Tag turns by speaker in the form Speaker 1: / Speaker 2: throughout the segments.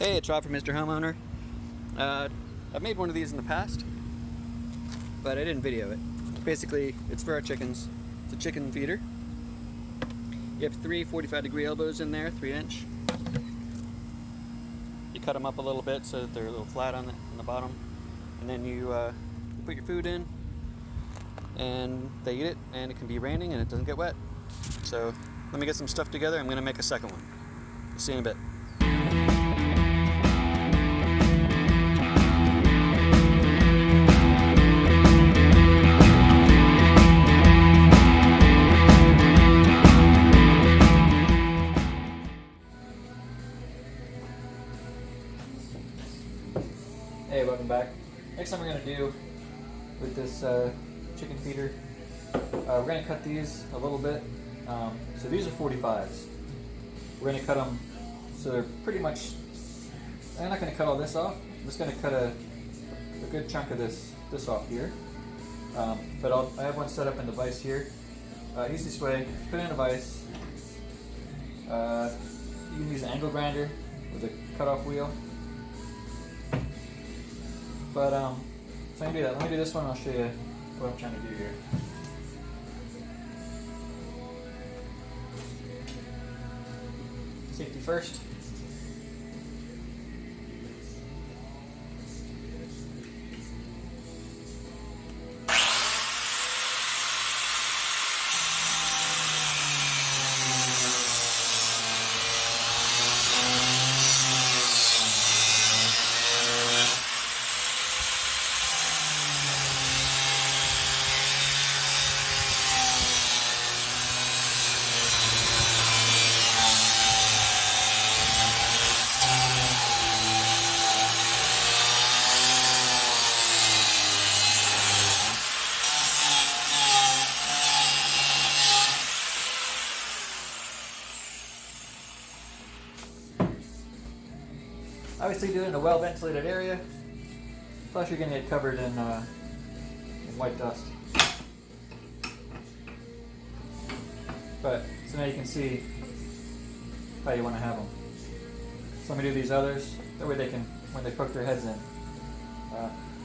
Speaker 1: Hey, it's Rob from Mr. Homeowner. I've made one of these in the past, but I didn't video it. Basically, it's for our chickens. It's a chicken feeder. You have three 45-degree elbows in there, 3-inch. You cut them up a little bit so that they're a little flat on the bottom, and then you put your food in, and they eat it, and it can be raining and it doesn't get wet. So let me get some stuff together. I'm going to make a second one. See you in a bit. Hey, welcome back. Next thing we're going to do with this chicken feeder, we're going to cut these a little bit. So these are 45s. We're going to cut them so they're pretty much, I'm not going to cut all this off. I'm just going to cut a good chunk of this off here. But I have one set up in the vise here. Easiest way, put it in a vise. You can use an angle grinder with a cutoff wheel. But so I'm going to do that. Let me do this one and I'll show you what I'm trying to do here. Safety first. Obviously do it in a well-ventilated area, plus you're going to get covered in white dust. But, so now you can see how you want to have them. So let me do these others, that way they can, when they poke their heads in.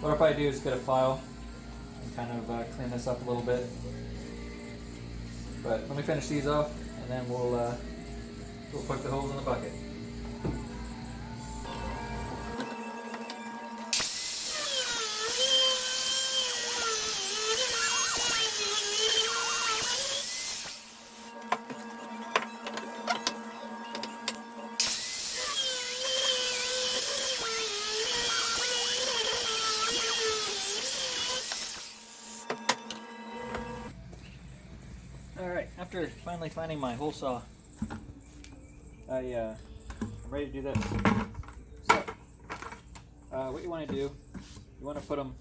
Speaker 1: What I'll probably do is get a file and kind of clean this up a little bit. But let me finish these off, and then we'll poke the holes in the bucket. Alright, after finally finding my hole saw, I'm ready to do this. So, what you want to do, you want to put them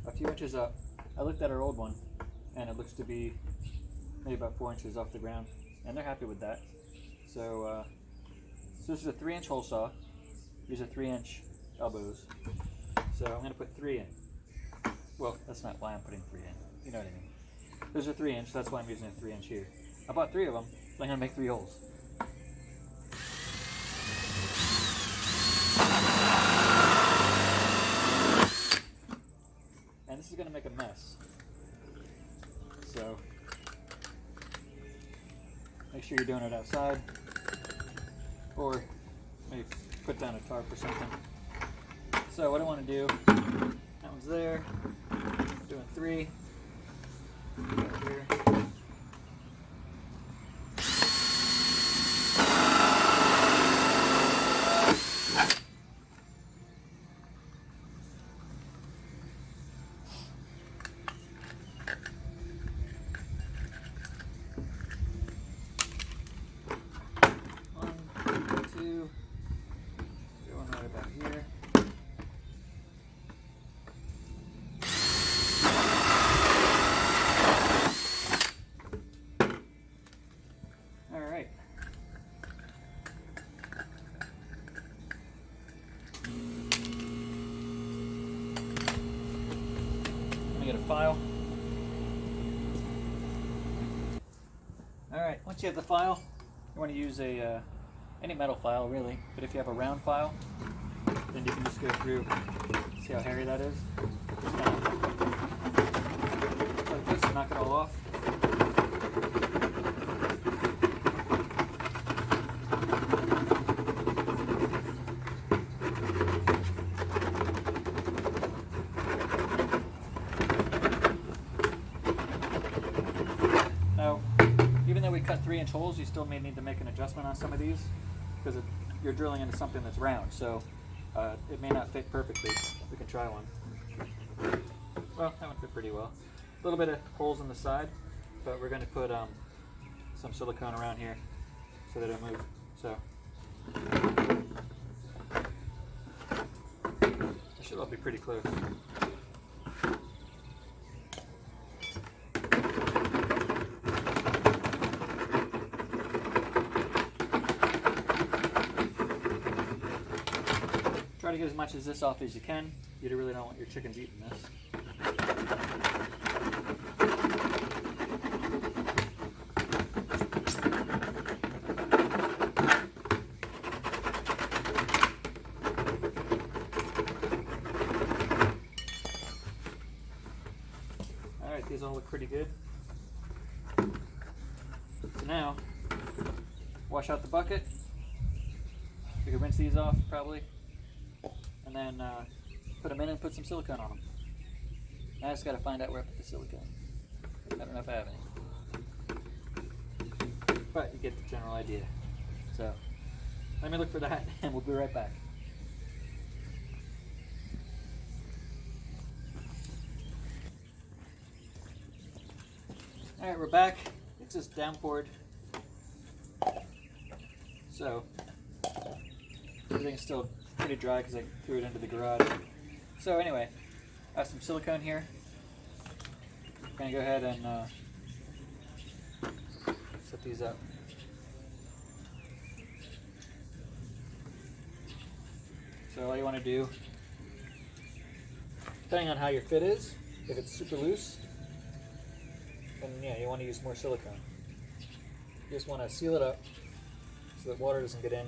Speaker 1: a few inches up. I looked at our old one, and it looks to be maybe about 4 inches off the ground, and they're happy with that. So, so this is a 3-inch hole saw. These are 3-inch elbows. So I'm going to put 3 in. Well, that's not why I'm putting 3 in. You know what I mean. Those are 3-inch, so that's why I'm using a 3-inch here. I bought 3 of them, so I'm going to make 3 holes. And this is going to make a mess. So, make sure you're doing it outside, or maybe put down a tarp or something. So what I want to do, that one's there, I'm doing 3. Here. One, 2, going right about here. Get a file. Alright, once you have the file, you want to use a any metal file really, but if you have a round file, then you can just go through, see how hairy that is? Just kind of like this, knock it all off. Now, even though we cut 3-inch holes, you still may need to make an adjustment on some of these because you're drilling into something that's round, so it may not fit perfectly. We can try one. Well, that one fit pretty well. A little bit of holes on the side, but we're going to put some silicone around here so that it moves. So it should all be pretty close. Try to get as much of this off as you can. You really don't want your chickens eating this. Alright, these all look pretty good. So now, wash out the bucket. We can rinse these off probably. And then put them in and put some silicone on them. I just got to find out where I put the silicone. I don't know if I have any. But you get the general idea. So let me look for that and we'll be right back. Alright, we're back. It's just downpoured. So everything's still pretty dry because I threw it into the garage. So anyway, I have some silicone here. I'm going to go ahead and set these up. So all you want to do, depending on how your fit is, if it's super loose, then yeah, you want to use more silicone. You just want to seal it up so that water doesn't get in.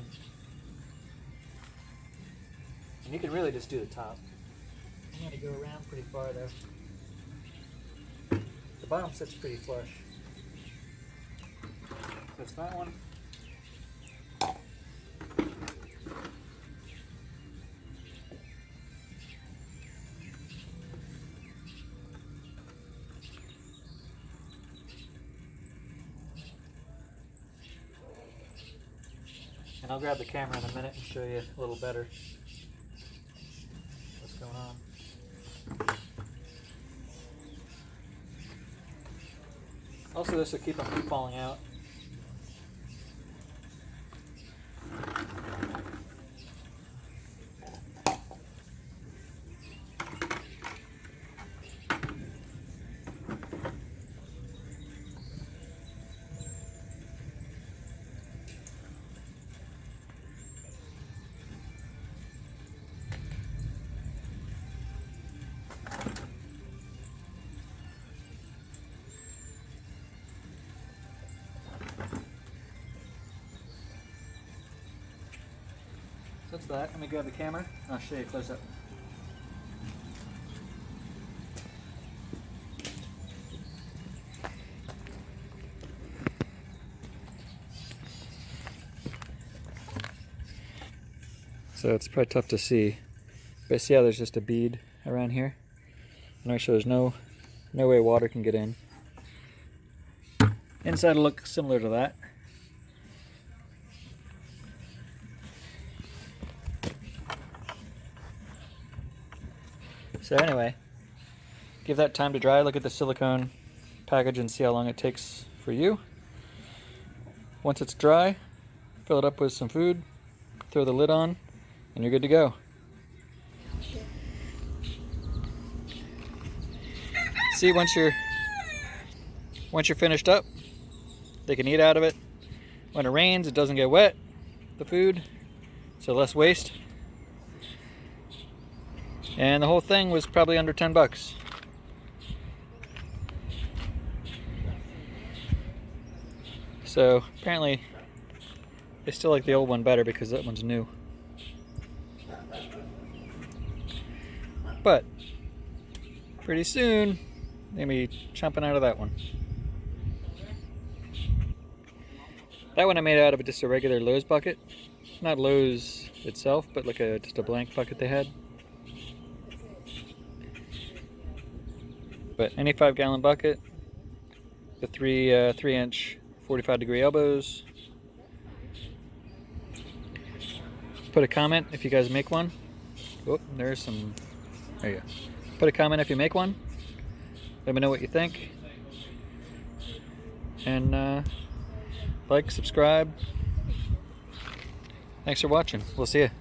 Speaker 1: And you can really just do the top. I'm going to go around pretty far though. The bottom sits pretty flush. So it's that one. And I'll grab the camera in a minute and show you a little better what's going on. Also, this will keep them from falling out. That's that. Let me grab the camera and I'll show you close up. So it's probably tough to see, but see how there's just a bead around here? And make sure there's no way water can get in. Inside will look similar to that. So anyway, give that time to dry. Look at the silicone package and see how long it takes for you. Once it's dry, fill it up with some food, throw the lid on, and you're good to go. See, once you're finished up, they can eat out of it. When it rains, it doesn't get wet, the food, so less waste. And the whole thing was probably under 10 bucks. So apparently I still like the old one better because that one's new. But pretty soon, they'll be chomping out of that one. That one I made out of just a regular Lowe's bucket. Not Lowe's itself, but like just a blank bucket they had. But any 5-gallon bucket, the 3-inch 45-degree elbows. Put a comment if you guys make one. Oh, there's some. There you go. Put a comment if you make one. Let me know what you think. And like, subscribe. Thanks for watching. We'll see you.